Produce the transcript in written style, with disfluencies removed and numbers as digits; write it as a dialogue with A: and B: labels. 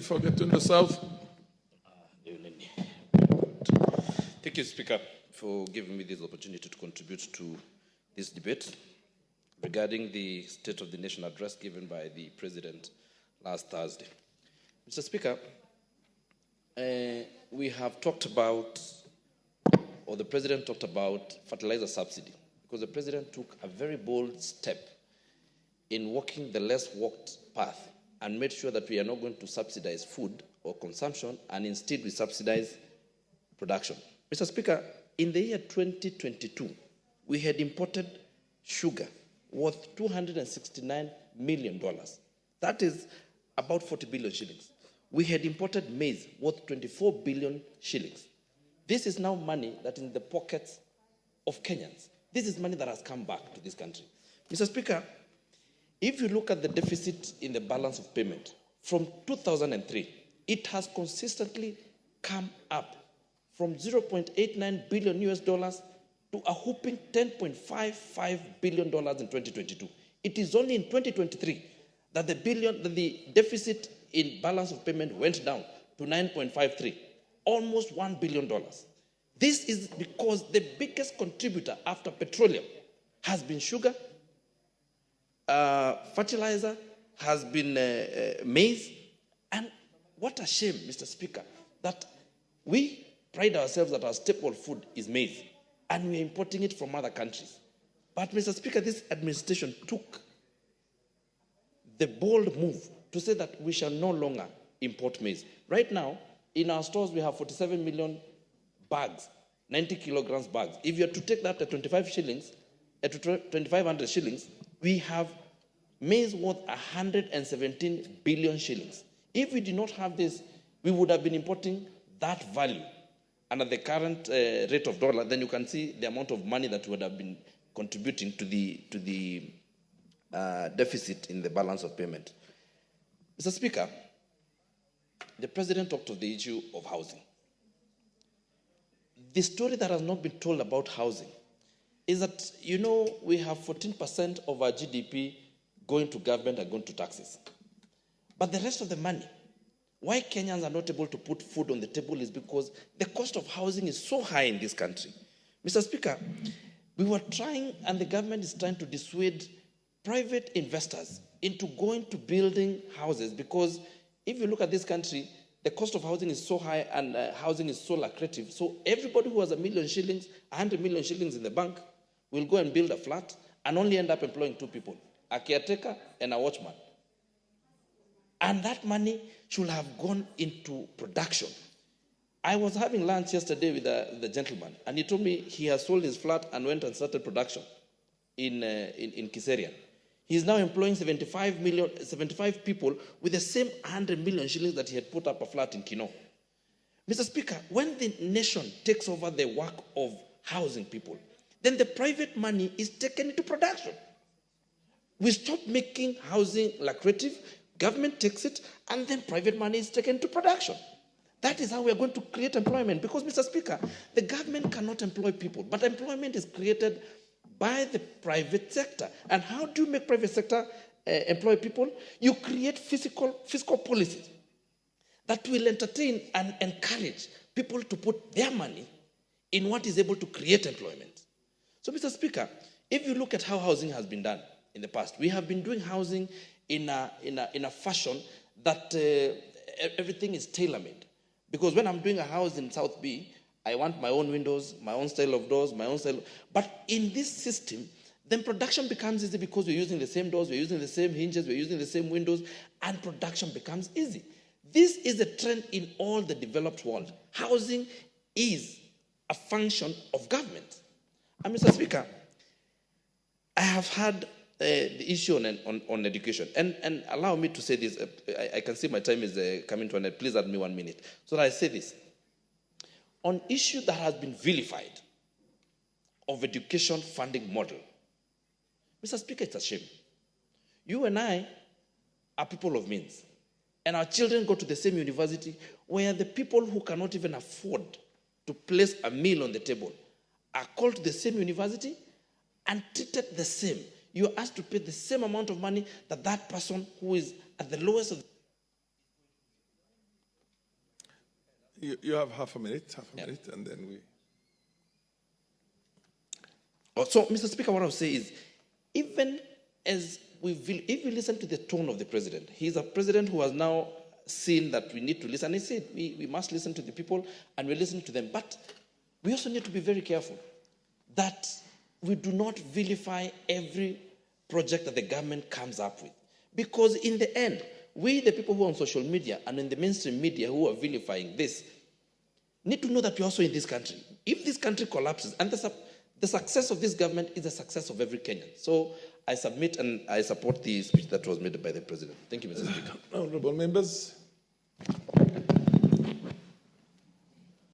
A: For Gatundu South.
B: Thank you, Speaker, for giving me this opportunity to contribute to this debate regarding the State of the Nation address given by the President last Thursday. Mr. Speaker, we have talked about, or the President talked about, fertilizer subsidy, because the President took a very bold step in walking the less walked path and made sure that we are not going to subsidize food or consumption, and instead we subsidize production. Mr. Speaker, in the year 2022, we had imported sugar worth $269 million. That is about 40 billion shillings. We had imported maize worth 24 billion shillings. This is now money that is in the pockets of Kenyans. This is money that has come back to this country. Mr. Speaker, if you look at the deficit in the balance of payment, from 2003, it has consistently come up from $0.89 billion US dollars to a whopping $10.55 billion in 2022. It is only in 2023 that the deficit in balance of payment went down to 9.53, almost $1 billion. This is because the biggest contributor after petroleum has been sugar, fertilizer, has been maize, and what a shame, Mr. Speaker, that we pride ourselves that our staple food is maize, and we're importing it from other countries. But, Mr. Speaker, this administration took the bold move to say that we shall no longer import maize. Right now, in our stores, we have 47 million bags, 90 kilograms bags. If you are to take that at 25 shillings, at 2,500 shillings, we have maize worth 117 billion shillings. If we did not have this, we would have been importing that value. And at the current rate of dollar, then you can see the amount of money that would have been contributing to the deficit in the balance of payment. Mr. Speaker, the President talked of the issue of housing. The story that has not been told about housing is that, you know, we have 14% of our GDP going to government and going to taxes. But the rest of the money, why Kenyans are not able to put food on the table is because the cost of housing is so high in this country. Mr. Speaker, we were trying, and the government is trying to dissuade private investors into going to building houses, because if you look at this country, the cost of housing is so high and housing is so lucrative. So everybody who has $1 million shillings, 100 million shillings in the bank will go and build a flat and only end up employing 2 people, a caretaker and a watchman. And that money should have gone into production. I was having lunch yesterday with the gentleman, and he told me he has sold his flat and went and started production in Kiserian. He's now employing 75 people with the same 100 million shillings that he had put up a flat in Kino. Mr. Speaker, when the nation takes over the work of housing people, then the private money is taken into production. We stop making housing lucrative, government takes it, and then private money is taken to production. That is how we are going to create employment. Because, Mr. Speaker, the government cannot employ people, but employment is created by the private sector. And how do you make private sector employ people? You create fiscal policies that will entertain and encourage people to put their money in what is able to create employment. So, Mr. Speaker, if you look at how housing has been done in the past, we have been doing housing in a fashion that everything is tailor-made. Because when I'm doing a house in South B, I want my own windows, my own style of doors, my own style. But in this system, then production becomes easy because we're using the same doors, we're using the same hinges, we're using the same windows, and production becomes easy. This is a trend in all the developed world. Housing is a function of government. And Mr. Speaker, I have had the issue on education. And allow me to say this. I can see my time is coming to an end. Please add me 1 minute. So that I say this. On issue that has been vilified of education funding model, Mr. Speaker, it's a shame. You and I are people of means. And our children go to the same university where the people who cannot even afford to place a meal on the table are called to the same university and treated the same. You are asked to pay the same amount of money that that person who is at the lowest of
A: You have half a minute, and then we...
B: So, Mr. Speaker, what I'll say is, even as if we listen to the tone of the president, he's a president who has now seen that we need to listen. He said we must listen to the people, and we listen to them. But we also need to be very careful that we do not vilify every project that the government comes up with. Because in the end, we, the people who are on social media and in the mainstream media who are vilifying this, need to know that we're also in this country. If this country collapses, and the success of this government is the success of every Kenyan. So I submit and I support the speech that was made by the president. Thank you, Mr. Speaker.
A: Honorable members.